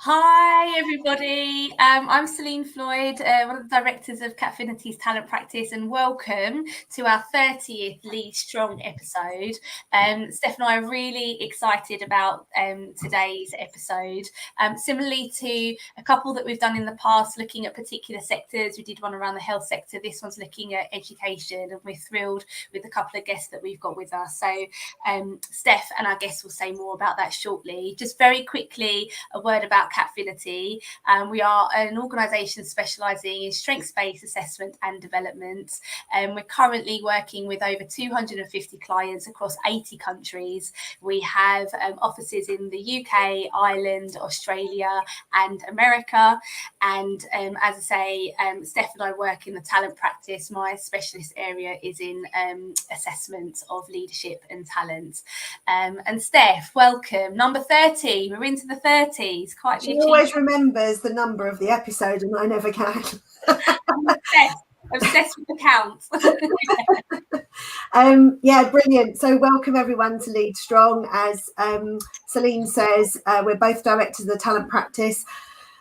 Hi everybody, I'm Celine Floyd, one of the directors of Catfinity's talent practice, and welcome to our 30th Lead Strong episode. Steph and I are really excited about today's episode. Similarly to a couple that we've done in the past looking at particular sectors, we did one around the health sector, this one's looking at education, and we're thrilled with a couple of guests that we've got with us. So Steph and our guests will say more about that shortly. Just very quickly, a word about Catfinity. We are an organisation specialising in strengths-based assessment and development. We're currently working with over 250 clients across 80 countries. We have offices in the UK, Ireland, Australia and America. And as I say, Steph and I work in the talent practice. My specialist area is in assessment of leadership and talent. And Steph, welcome. Number 30. We're into the 30s. Quite She always remembers the number of the episode, and I never can. I'm obsessed with the count. Yeah, brilliant. So welcome everyone to Lead Strong. As Celine says, we're both directors of the talent practice.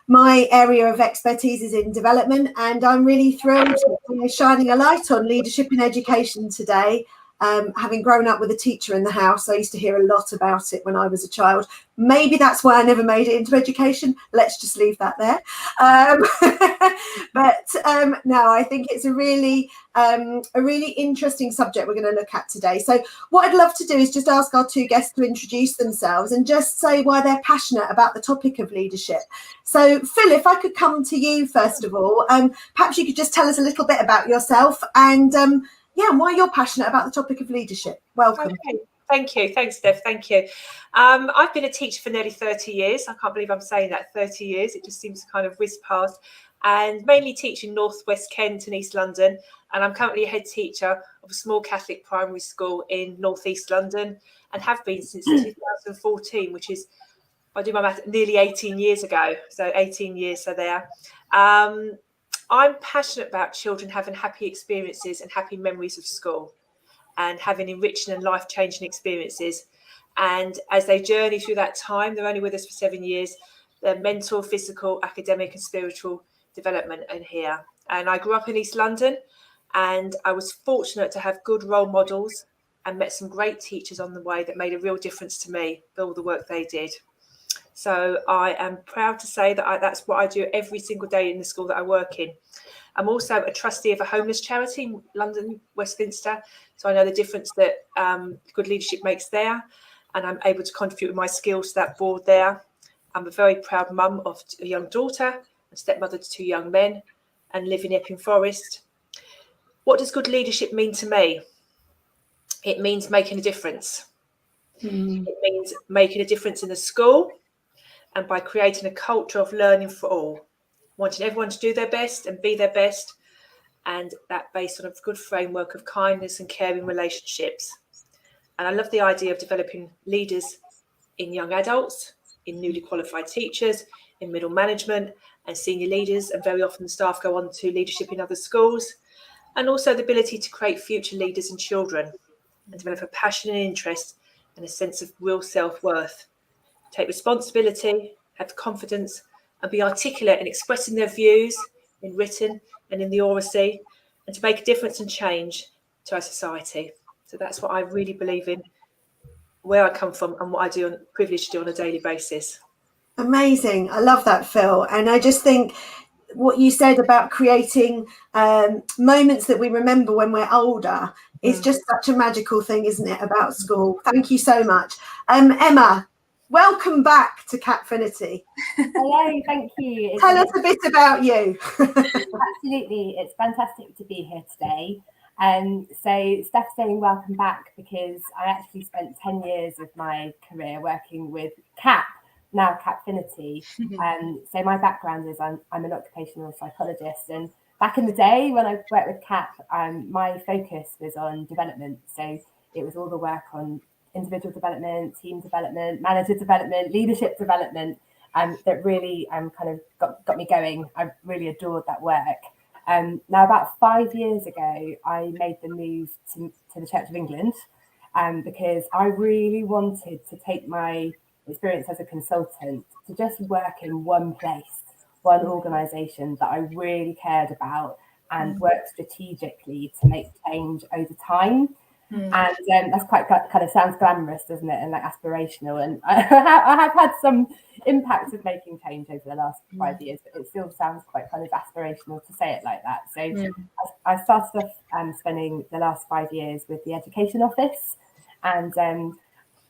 My area of expertise is in development, and I'm really thrilled shining a light on leadership in education today. Having grown up with a teacher in the house, I used to hear a lot about it when I was a child. Maybe that's why I never made it into education. Let's just leave that there. But no, I think it's a really interesting subject we're going to look at today. So what I'd love to do is just ask our two guests to introduce themselves and just say why they're passionate about the topic of leadership. So Phil, if I could come to you first of all, perhaps you could just tell us a little bit about yourself and why you're passionate about the topic of leadership. Welcome. Okay. Thank you. Thanks, Steph. Thank you. I've been a teacher for nearly 30 years. I can't believe I'm saying that, 30 years. It just seems to kind of whiz past. And mainly teaching North West Kent and East London. And I'm currently a head teacher of a small Catholic primary school in North East London and have been since 2014, which is, if I do my math, nearly 18 years ago. So 18 years, so there. I'm passionate about children having happy experiences and happy memories of school and having enriching and life-changing experiences. And as they journey through that time, they're only with us for 7 years, their mental, physical, academic and spiritual development in here. And I grew up in East London, and I was fortunate to have good role models and met some great teachers on the way that made a real difference to me for all the work they did. So I am proud to say that that's what I do every single day in the school that I work in. I'm also a trustee of a homeless charity in London, Westminster. So I know the difference that good leadership makes there. And I'm able to contribute with my skills to that board there. I'm a very proud mum of a young daughter, a stepmother to 2 young men, and live in Epping Forest. What does good leadership mean to me? It means making a difference. It means making a difference in the school, and by creating a culture of learning for all, wanting everyone to do their best and be their best, and that based on a good framework of kindness and caring relationships. And I love the idea of developing leaders in young adults, in newly qualified teachers, in middle management and senior leaders, and very often the staff go on to leadership in other schools, and also the ability to create future leaders in children and develop a passion and interest and a sense of real self-worth. Take responsibility, have confidence, and be articulate in expressing their views in written and in the oracy, and to make a difference and change to our society. So that's what I really believe in, where I come from, and what I do, privileged to do on a daily basis. Amazing. I love that, Phil. And I just think what you said about creating moments that we remember when we're older is just such a magical thing, isn't it, about school? Thank you so much. Emma, welcome back to Catfinity. Hello, thank you. Tell us a bit about you. Absolutely, it's fantastic to be here today. So Steph's saying welcome back because I actually spent 10 years of my career working with CAP, now Catfinity. So my background is I'm an occupational psychologist, and back in the day when I worked with CAP, my focus was on development. So it was all the work on individual development, team development, manager development, leadership development, that really kind of got me going. I really adored that work. Now, about 5 years ago, I made the move to the Church of England because I really wanted to take my experience as a consultant to just work in one place, one organisation that I really cared about and work strategically to make change over time. And that's quite kind of sounds glamorous, doesn't it? And like aspirational. And I have had some impact of making change over the last 5 years, but it still sounds quite kind of aspirational to say it like that. So I started off spending the last 5 years with the Education Office. And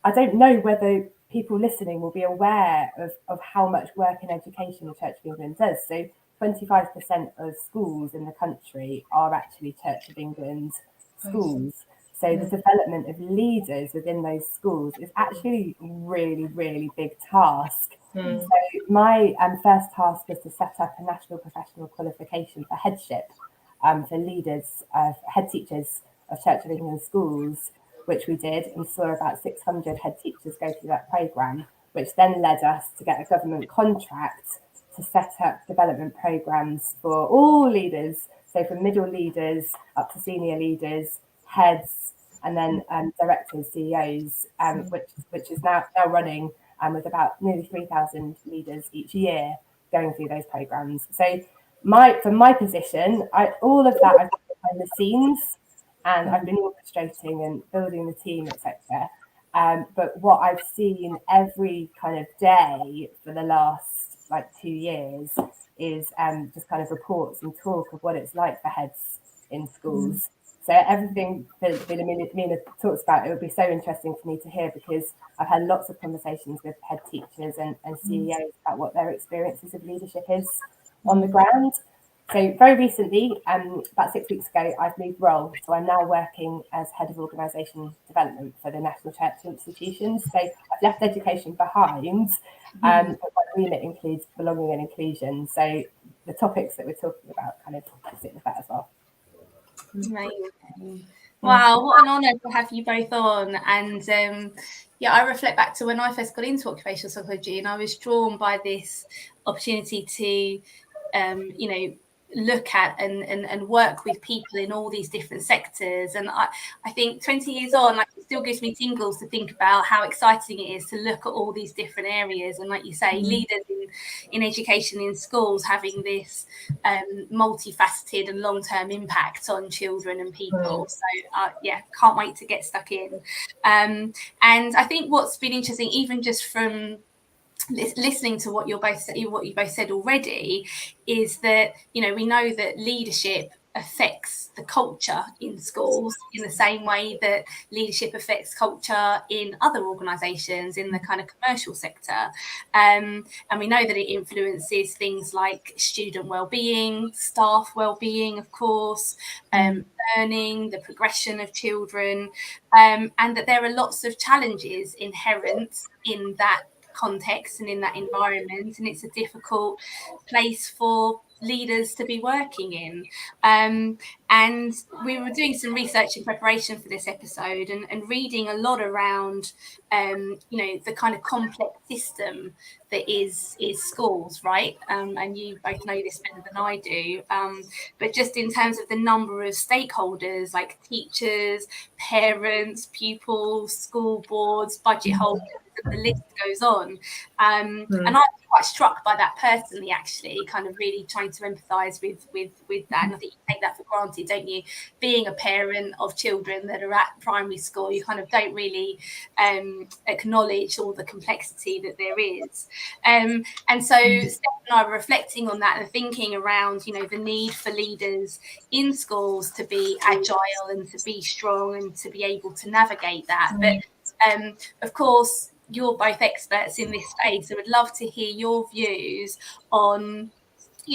I don't know whether people listening will be aware of how much work in education the Church of England does. So 25% of schools in the country are actually Church of England schools. So the development of leaders within those schools is actually a really, really big task. So my first task was to set up a national professional qualification for headship for leaders, head teachers of Church of England schools, which we did, and saw about 600 head teachers go through that programme, which then led us to get a government contract to set up development programmes for all leaders, so from middle leaders up to senior leaders, heads, and then directors, CEOs, which is now running with about nearly 3,000 leaders each year going through those programmes. So from my position, all of that I've done behind the scenes, and I've been orchestrating and building the team, etc. But what I've seen every kind of day for the last 2 years is just kind of reports and talk of what it's like for heads in schools. So everything Philomena talks about, it would be so interesting for me to hear, because I've had lots of conversations with head teachers and CEOs about what their experiences of leadership is on the ground. So very recently, about 6 weeks ago, I've moved role. So I'm now working as head of organisation development for the National Church Institutions. So I've left education behind, but my remit includes belonging and inclusion. So the topics that we're talking about kind of sit with that as well. Amazing. Wow, what an honour to have you both on. And I reflect back to when I first got into occupational psychology, and I was drawn by this opportunity to look at and work with people in all these different sectors. And I think 20 years on, it still gives me tingles to think about how exciting it is to look at all these different areas. And like you say, leaders in education in schools having this multifaceted and long-term impact on children and people. So can't wait to get stuck in. And I think what's been interesting, even just from listening to what you both said already, is that we know that leadership affects the culture in schools in the same way that leadership affects culture in other organisations in the kind of commercial sector, and we know that it influences things like student well-being, staff well-being, of course, learning, the progression of children, and that there are lots of challenges inherent in that context and in that environment, and it's a difficult place for leaders to be working in. And we were doing some research in preparation for this episode and reading a lot around the kind of complex system that is schools, right? And you both know this better than I do, but just in terms of the number of stakeholders like teachers, parents, pupils, school boards, budget holders, the list goes on, and I'm quite struck by that personally, actually, kind of really trying to empathise with that. And I think you take that for granted, don't you? Being a parent of children that are at primary school, you kind of don't really acknowledge all the complexity that there is. And so Steph and I were reflecting on that and thinking around, the need for leaders in schools to be agile and to be strong and to be able to navigate that. But of course, you're both experts in this space. I would love to hear your views on,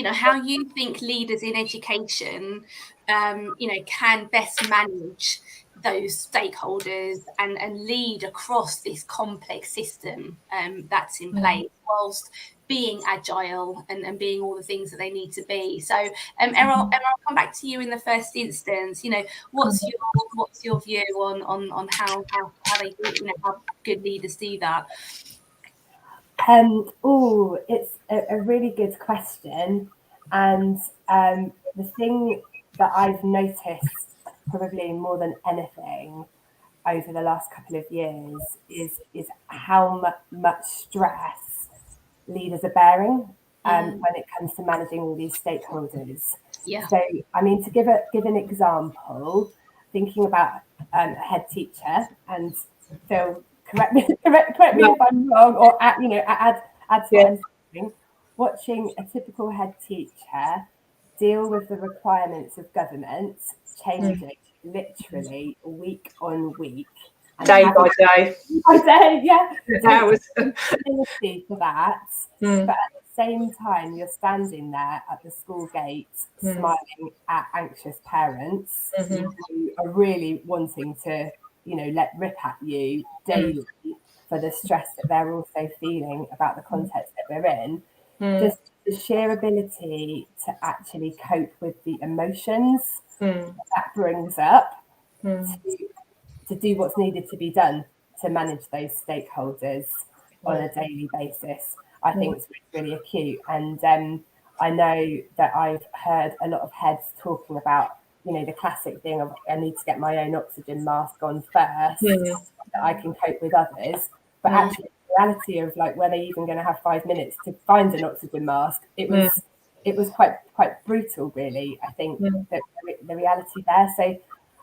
how you think leaders in education, can best manage those stakeholders and lead across this complex system that's in place, whilst being agile and being all the things that they need to be. So, Errol, I'll come back to you in the first instance. What's your view on how they do, how good leaders do that? It's a really good question, and the thing that I've noticed probably more than anything over the last couple of years is how much stress leaders are bearing when it comes to managing all these stakeholders. Yeah. So, I mean, to give an example, thinking about a head teacher, and Phil, correct me if I'm wrong, or add to what I'm saying. Watching a typical head teacher deal with the requirements of government changing literally week on week, and day by day. Yeah. Hours. Responsibility for that, but at the same time, you're standing there at the school gate, smiling at anxious parents who are really wanting to, let rip at you daily for the stress that they're also feeling about the context that we're in. Just the sheer ability to actually cope with the emotions that brings up to do what's needed to be done to manage those stakeholders on a daily basis, I think it's really acute. And I know that I've heard a lot of heads talking about, the classic thing of I need to get my own oxygen mask on first so that I can cope with others. But actually, the reality of like, were they even going to have 5 minutes to find an oxygen mask? It was quite brutal, really. I think that the reality there. So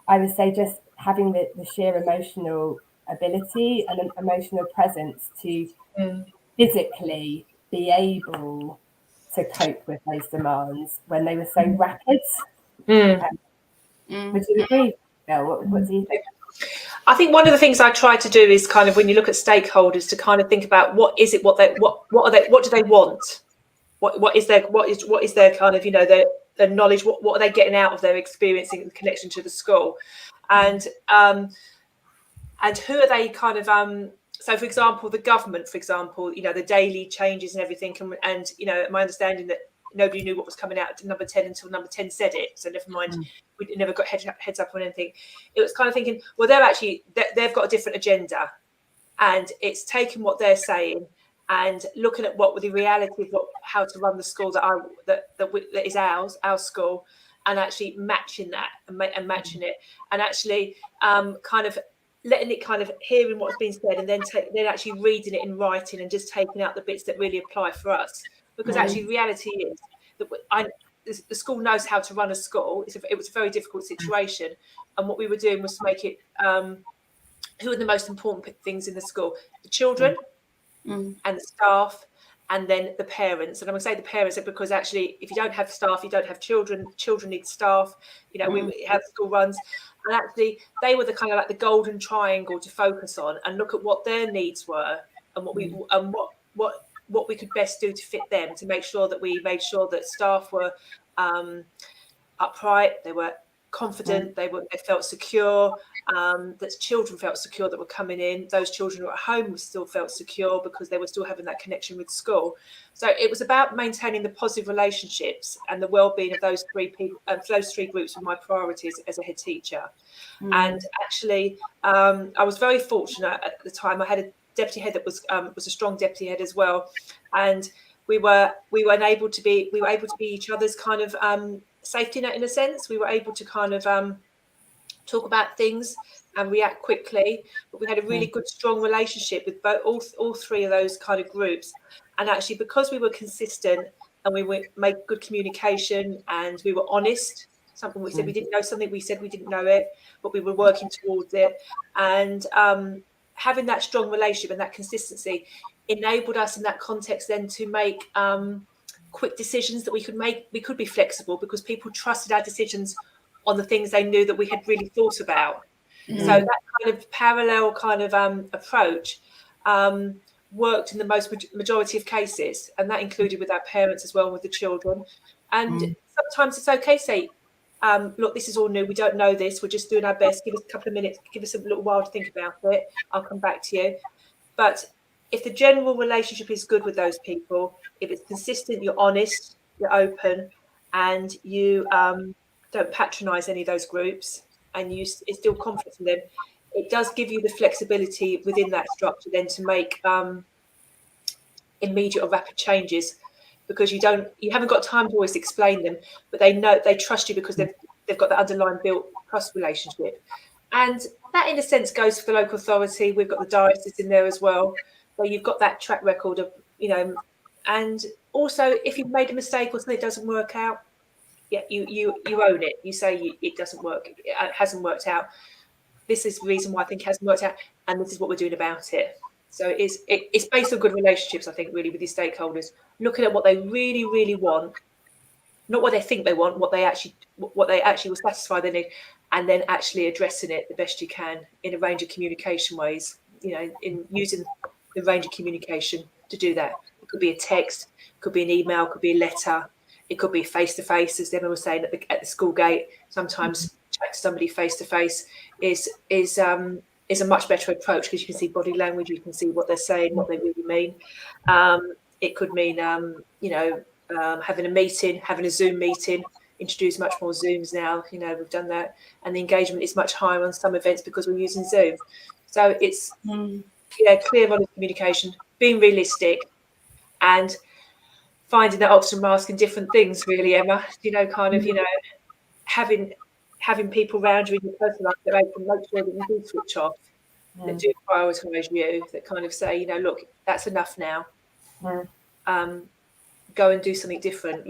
I would say just having the sheer emotional ability and an emotional presence to physically be able to cope with those demands when they were so rapid. Would you agree, Bill? What do you think? I think one of the things I try to do is kind of when you look at stakeholders to kind of think about what do they want? What is their kind of, their knowledge, what are they getting out of their experiencing and connection to the school, and who are they kind of so for example the government, the daily changes and everything, and my understanding that nobody knew what was coming out at number 10 until number 10 said it, so never mind we never got heads up on anything. It was kind of thinking, well, they've got a different agenda, and it's taking what they're saying and looking at what the reality of how to run the school that is our school, and actually matching that and matching it, and actually kind of letting it kind of hearing what's been said, and then actually reading it in writing and just taking out the bits that really apply for us. Because actually, reality is that the school knows how to run a school. It was a very difficult situation, and what we were doing was to make it. Who are the most important things in the school? The children and the staff, and then the parents. And I'm going to say the parents because actually, if you don't have staff, you don't have children. Children need staff. We how the school runs. And actually, they were the kind of like the golden triangle to focus on and look at what their needs were and what we could best do to fit them, to make sure that we made sure that staff were upright, they were confident, they felt secure, that children felt secure that were coming in. Those children who were at home still felt secure because they were still having that connection with school. So it was about maintaining the positive relationships and the well-being of those three people. Those three groups were my priorities as a head teacher. And actually, I was very fortunate at the time. I had a deputy head that was a strong deputy head as well, and we were able to be each other's kind of safety net in a sense. We were able to kind of talk about things and react quickly, but we had a really good, strong relationship with all three of those kind of groups. And actually, because we were consistent and we made good communication and we were honest, something we said we didn't know, something we said we didn't know it, but we were working towards it. And having that strong relationship and that consistency enabled us in that context then to make quick decisions that we could make. We could be flexible because people trusted our decisions on the things they knew that we had really thought about. So that kind of parallel kind of approach worked in the majority of cases, and that included with our parents as well, with the children. And sometimes it's okay to say, look, this is all new, we don't know this, we're just doing our best, give us a couple of minutes, give us a little while to think about it, I'll come back to you. But if the general relationship is good with those people, if it's consistent, you're honest, you're open, and you don't patronise any of those groups, and you instill confidence in them, it does give you the flexibility within that structure then to make immediate or rapid changes, because you haven't got time to always explain them, but they trust you because they've got that underlying built trust relationship. And that in a sense goes for the local authority. We've got the diocese in there as well, where you've got that track record of, and also if you've made a mistake or something doesn't work out, you own it. You say it doesn't work, it hasn't worked out. This is the reason why I think it hasn't worked out, and this is what we're doing about it. So it's based on good relationships, I think, really, with your stakeholders, looking at what they really, really want, not what they think they want, what they actually will satisfy their need, and then actually addressing it the best you can in a range of communication ways, in using the range of communication to do that. It could be a text, it could be an email, it could be a letter, it could be face-to-face, as Emma was saying, at the school gate. Sometimes chat to somebody face-to-face is a much better approach, because you can see body language, you can see what they're saying, what they really mean. It could mean, having a meeting, having a Zoom meeting, introduce much more Zooms now. We've done that, and the engagement is much higher on some events because we're using Zoom. So it's clear on communication, being realistic, and finding that optimum mask in different things, really, Emma. Having people around you in your personal life that can make sure that you do switch off, that do prioritise you, that kind of say, look, that's enough now. Go and do something different.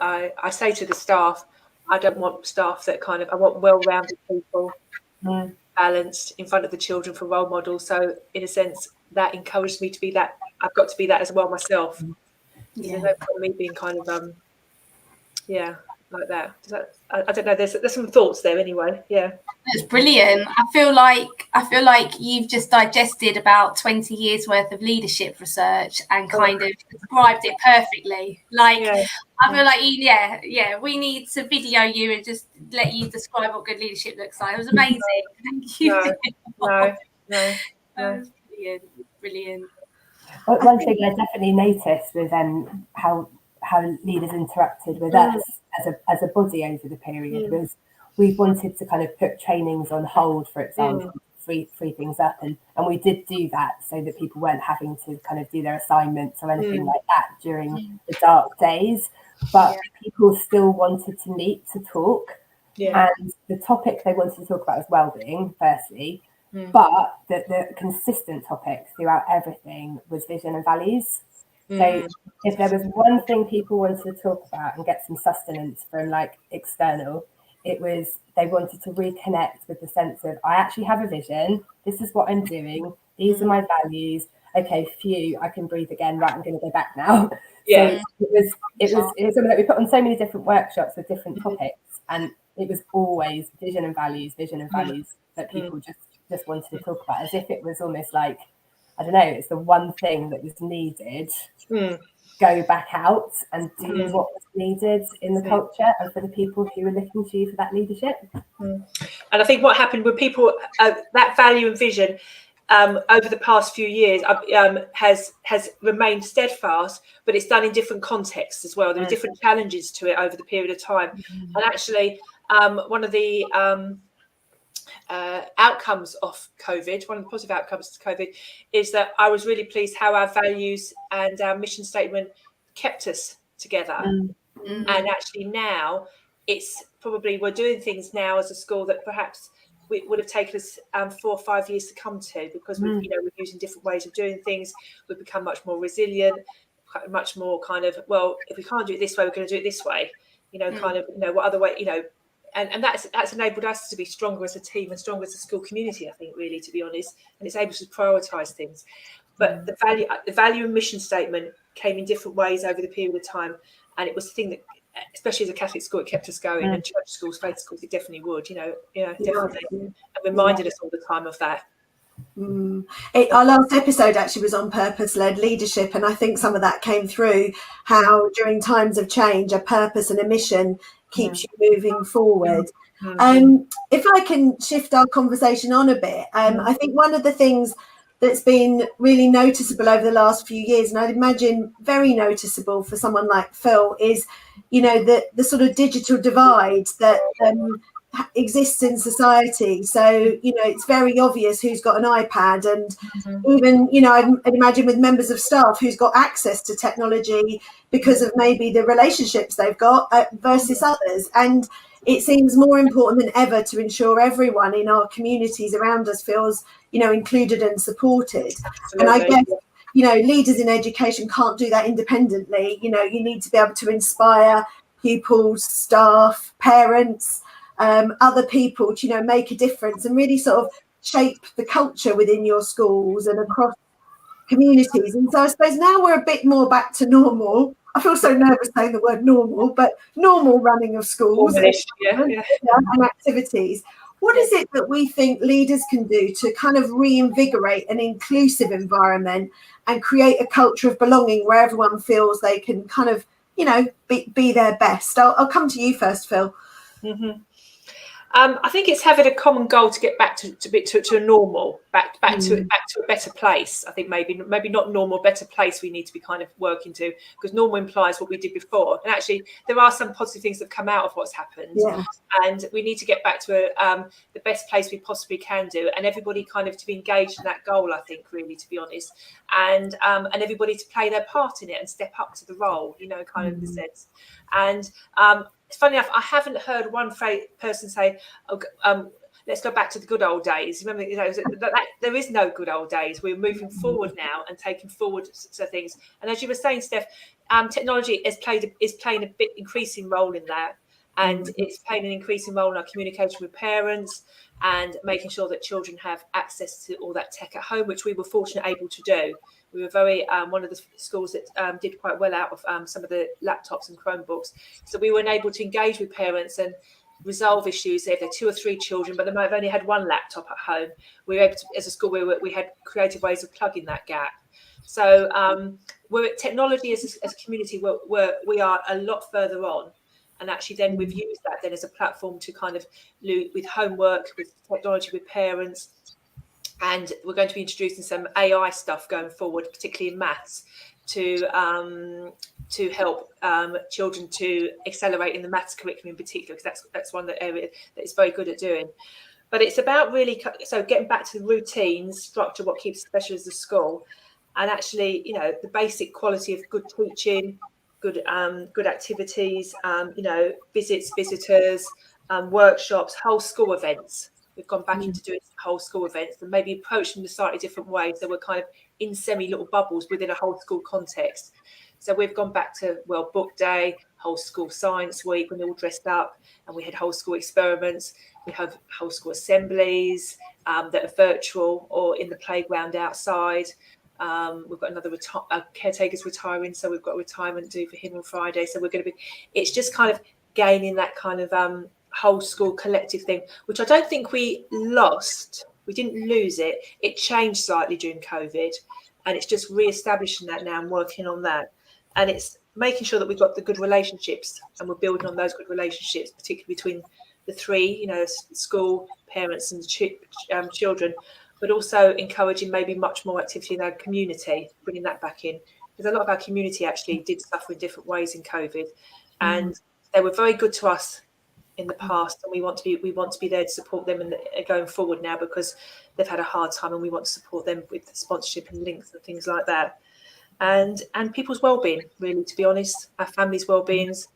I say to the staff, I don't want staff that I want well-rounded people, balanced in front of the children for role models. So in a sense, that encouraged me to be that. I've got to be that as well myself. Me being like that. I don't know. There's some thoughts there anyway. Yeah, that's brilliant. I feel like you've just digested about 20 years worth of leadership research and kind of described it perfectly. I feel like we need to video you and just let you describe what good leadership looks like. It was amazing. Thank you. No. Brilliant. One thing I definitely noticed was how leaders interacted with us as a body over the period was we wanted to kind of put trainings on hold, for example, free things up, and we did do that so that people weren't having to kind of do their assignments or anything like that during the dark days, but people still wanted to meet to talk, and the topic they wanted to talk about was well-being firstly, but the consistent topic throughout everything was vision and values. So if there was one thing people wanted to talk about and get some sustenance from external, it was they wanted to reconnect with the sense of, I actually have a vision, this is what I'm doing, these are my values, okay, phew, I can breathe again, right, I'm going to go back now. So it was something that we put on so many different workshops with different topics, and it was always vision and values that people just wanted to talk about, as if it was almost like, I don't know, it's the one thing that was needed. Go back out and do what was needed in the culture and for the people who were looking to you for that leadership. And I think what happened with people, that value and vision over the past few years has remained steadfast, but it's done in different contexts as well. There were different challenges to it over the period of time. And actually, one of the outcomes of COVID, one of the positive outcomes of COVID, is that I was really pleased how our values and our mission statement kept us together. And actually now it's probably, we're doing things now as a school that perhaps we would have taken us 4 or 5 years to come to, because we're using different ways of doing things. We've become much more resilient, much more kind of, well, if we can't do it this way, we're going to do it this way, what other way, and that's enabled us to be stronger as a team and stronger as a school community, I think, really, to be honest, and it's able to prioritise things. But the value and mission statement came in different ways over the period of time, and it was the thing that, especially as a Catholic school, it kept us going, and church schools, faith schools, it definitely would, definitely, and reminded us all the time of that. Our last episode actually was on purpose-led leadership, and I think some of that came through, how during times of change, a purpose and a mission keeps you moving forward. If I can shift our conversation on a bit, I think one of the things that's been really noticeable over the last few years, and I'd imagine very noticeable for someone like Phil, is the sort of digital divide that exists in society. So it's very obvious who's got an iPad, and even I'd imagine with members of staff who's got access to technology because of maybe the relationships they've got versus others. And it seems more important than ever to ensure everyone in our communities around us feels, included and supported. Absolutely. And I guess, leaders in education can't do that independently. You need to be able to inspire pupils, staff, parents, other people to, make a difference and really sort of shape the culture within your schools and across communities. And so I suppose now we're a bit more back to normal. I feel so nervous saying the word normal, but normal running of schools and activities. What is it that we think leaders can do to kind of reinvigorate an inclusive environment and create a culture of belonging where everyone feels they can kind of, be their best? I'll come to you first, Phil. Mm-hmm. I think it's having a common goal to get back to a normal, back to a better place. I think maybe not normal, better place we need to be kind of working to, because normal implies what we did before. And actually, there are some positive things that have come out of what's happened, and we need to get back to the best place we possibly can do, and everybody kind of to be engaged in that goal. I think, really, to be honest, and everybody to play their part in it and step up to the role, kind of in the sense. And it's funny enough, I haven't heard one person say, let's go back to the good old days. Remember, there is no good old days. We're moving forward now and taking forward to things. And as you were saying, Steph, technology is playing a bit increasing role in that. And it's playing an increasing role in our communication with parents and making sure that children have access to all that tech at home, which we were fortunately able to do. We were very one of the schools that did quite well out of some of the laptops and Chromebooks. So we were able to engage with parents and resolve issues if they're 2 or 3 children, but they might have only had 1 laptop at home. We were able to, as a school, we had creative ways of plugging that gap. So we're technology as a community, we are a lot further on. And actually then we've used that then as a platform to kind of with homework, with technology, with parents. And we're going to be introducing some AI stuff going forward, particularly in maths, to help children to accelerate in the maths curriculum in particular, because that's one area that is very good at doing. But it's about really, so getting back to the routines, structure, what keeps special as a school, and actually, the basic quality of good teaching, good activities, visitors, workshops, whole school events. We've gone back into doing whole school events and maybe approach them in a slightly different way. So we're kind of in little bubbles within a whole school context. So we've gone back to book day, whole school science week when they're all dressed up, and we had whole school experiments. We have whole school assemblies that are virtual or in the playground outside. We've got another caretaker's retiring, so we've got a retirement due for him on Friday. So we're going to be, it's just kind of gaining that kind of whole school collective thing, which I don't think we lost. We didn't lose it. It changed slightly during COVID, and it's just re-establishing that now and working on that. And it's making sure that we've got the good relationships and we're building on those good relationships, particularly between the 3, school, parents and children, but also encouraging maybe much more activity in our community, bringing that back in. Because a lot of our community actually did suffer in different ways in COVID, and they were very good to us in the past, and we want to be there to support them and going forward now, because they've had a hard time, and we want to support them with sponsorship and links and things like that, and people's well-being, really, to be honest, our families' well-beings,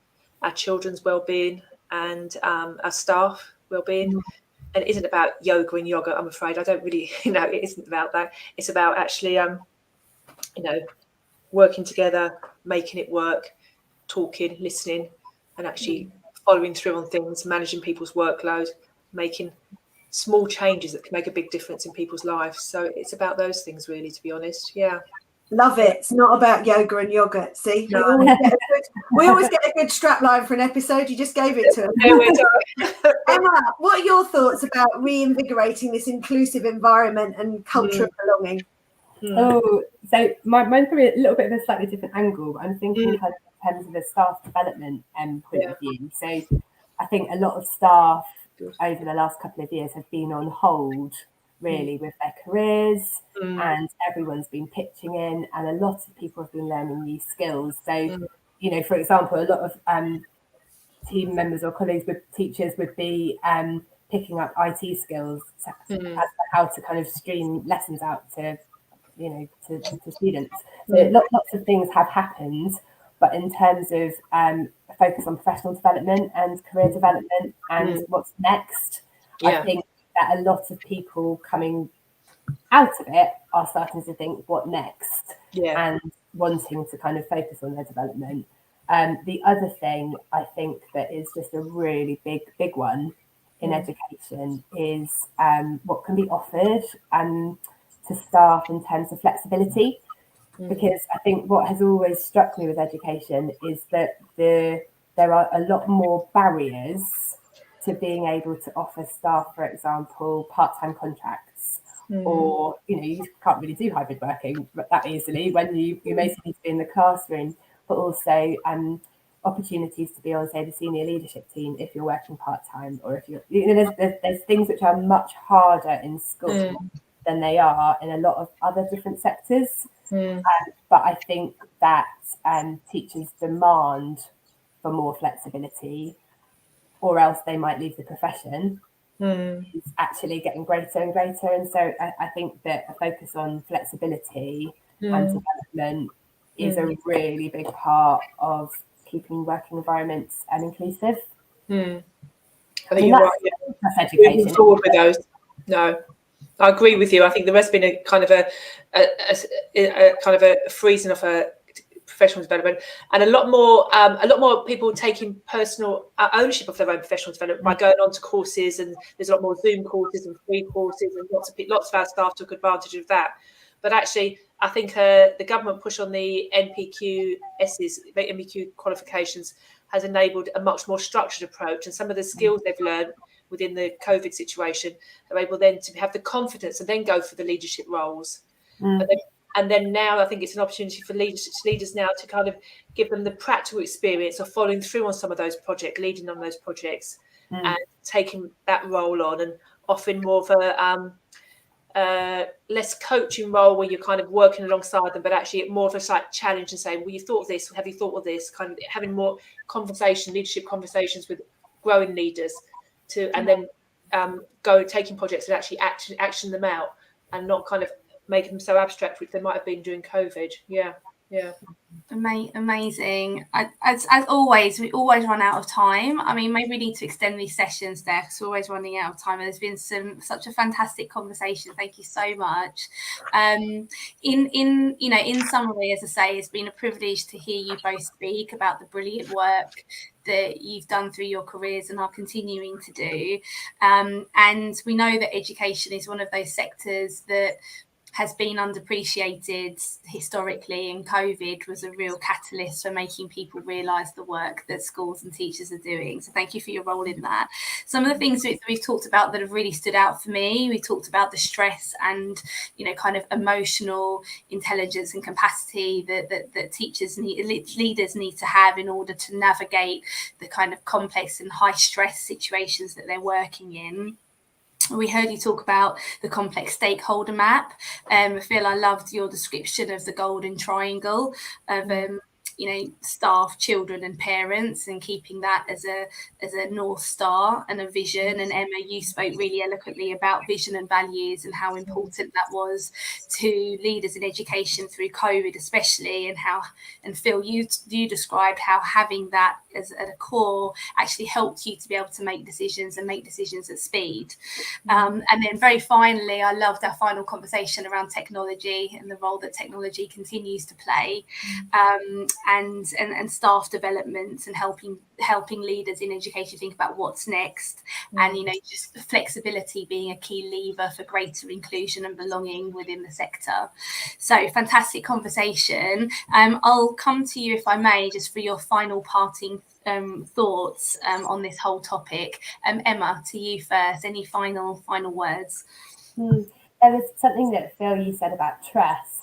our children's well-being, and our staff well-being. And it isn't about yoga and yoga, I'm afraid. I don't really, it isn't about that. It's about actually, working together, making it work, talking, listening, and actually following through on things, managing people's workload, making small changes that can make a big difference in people's lives. So it's about those things, really, to be honest. Yeah. Love it. It's not about yoga and yogurt. See, No. we always get a good strap line for an episode. You just gave it to us. Emma, what are your thoughts about reinvigorating this inclusive environment and culture of belonging? Oh, so mine's probably a little bit of a slightly different angle, but I'm thinking in terms of a staff development point of view. So I think a lot of staff over the last couple of years have been on hold, really, with their careers, and everyone's been pitching in, and a lot of people have been learning new skills. So, for example, a lot of team members or colleagues with teachers would be picking up IT skills as to how to kind of stream lessons out to to students. So lots of things have happened, But in terms of a focus on professional development and career development and what's next, I think that a lot of people coming out of it are starting to think what next and wanting to kind of focus on their development. The other thing I think that is just a really big one in education is what can be offered to staff in terms of flexibility. Because I think what has always struck me with education is that there are a lot more barriers to being able to offer staff, for example, part-time contracts, or you can't really do hybrid working that easily when you mostly need to be in the classroom, but also opportunities to be on, say, the senior leadership team if you're working part-time, or if there's things which are much harder in school than they are in a lot of other different sectors. But I think that teachers' demand for more flexibility, or else they might leave the profession, is actually getting greater and greater. And so I think that a focus on flexibility and development is a really big part of keeping working environments inclusive. I think you're right. That's education. Moving forward with those. No, I agree with you. I think there has been a kind of a freezing of a professional development, and a lot more people taking personal ownership of their own professional development by going on to courses, and there's a lot more Zoom courses and free courses, and lots of our staff took advantage of that. But actually, I think the government push on the NPQ qualifications has enabled a much more structured approach, and some of the skills they've learned within the COVID situation are able then to have the confidence and then go for the leadership roles. And then now I think it's an opportunity for leaders now to kind of give them the practical experience of following through on some of those projects, leading on those projects, and taking that role on, and offering more of a less coaching role where you're kind of working alongside them, but actually more of a like challenge and saying, well, you thought of this, have you thought of this? Kind of having more leadership conversations with growing leaders and then taking projects and actually action them out, and not kind of making them so abstract, which they might have been during COVID. Yeah. Amazing. As always, we always run out of time. I mean, maybe we need to extend these sessions there because we're always running out of time. And there's been such a fantastic conversation. Thank you so much. In summary, as I say, it's been a privilege to hear you both speak about the brilliant work that you've done through your careers and are continuing to do. And we know that education is one of those sectors that has been underappreciated historically, and COVID was a real catalyst for making people realise the work that schools and teachers are doing. So thank you for your role in that. Some of the things that we've talked about that have really stood out for me, we talked about the stress and, kind of emotional intelligence and capacity that teachers leaders need to have in order to navigate the kind of complex and high stress situations that they're working in. We heard you talk about the complex stakeholder map. I feel I loved your description of the golden triangle of staff, children and parents, and keeping that as a North Star and a vision. And Emma, you spoke really eloquently about vision and values and how important that was to leaders in education through COVID especially, and Phil, you described how having that as at a core actually helped you to be able to make decisions at speed. And then very finally, I loved our final conversation around technology and the role that technology continues to play, and staff development, and helping leaders in education think about what's next, and just flexibility being a key lever for greater inclusion and belonging within the sector. So fantastic conversation. I'll come to you, if I may, just for your final parting thoughts on this whole topic. Emma, to you first. Any final words? There was something that Phil, you said about trust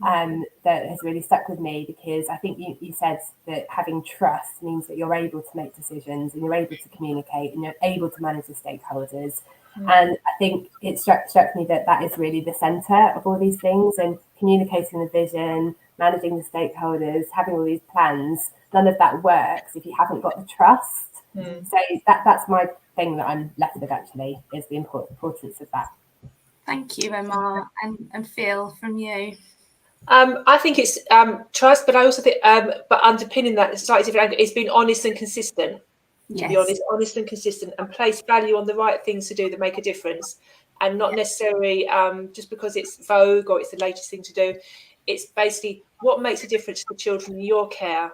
that has really stuck with me, because I think you said that having trust means that you're able to make decisions and you're able to communicate and you're able to manage the stakeholders. And I think it struck me that is really the centre of all these things, and communicating the vision, managing the stakeholders, having all these plans. None of that works if you haven't got the trust. So that's my thing that I'm left with, actually, is the importance of that. Thank you, Emma. And Phil, from you. I think it's trust, but I also think, but underpinning that, slightly different angle, it's being honest and consistent. To be honest and consistent, and place value on the right things to do that make a difference, and not necessarily just because it's vogue or it's the latest thing to do. It's basically what makes a difference to the children in your care,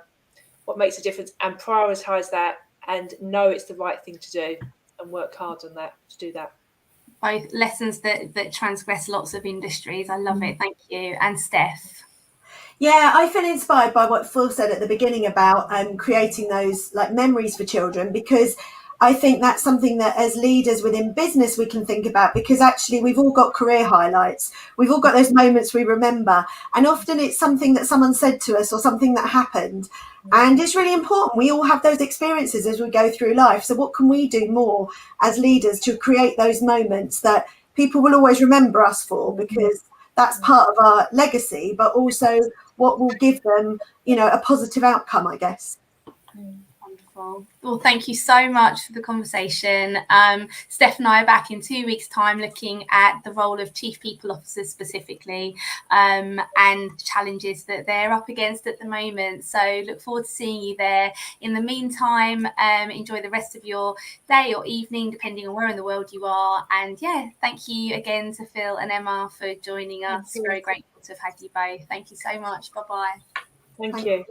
what makes a difference, and prioritise that, and know it's the right thing to do, and work hard on that to do that. Both lessons that transgress lots of industries. I love it. Thank you. And Steph. Yeah, I feel inspired by what Phil said at the beginning about creating those like memories for children, because I think that's something that as leaders within business we can think about, because actually we've all got career highlights. We've all got those moments we remember, and often it's something that someone said to us or something that happened, and it's really important. We all have those experiences as we go through life. So what can we do more as leaders to create those moments that people will always remember us for, because that's part of our legacy, but also what will give them, a positive outcome, I guess. Wonderful. Well, thank you so much for the conversation. Steph and I are back in 2 weeks' time looking at the role of Chief People Officers specifically, and the challenges that they're up against at the moment. So look forward to seeing you there. In the meantime, enjoy the rest of your day or evening, depending on where in the world you are. And thank you again to Phil and Emma for joining us. Very grateful to have had you both. Thank you so much. Bye-bye. Thank you.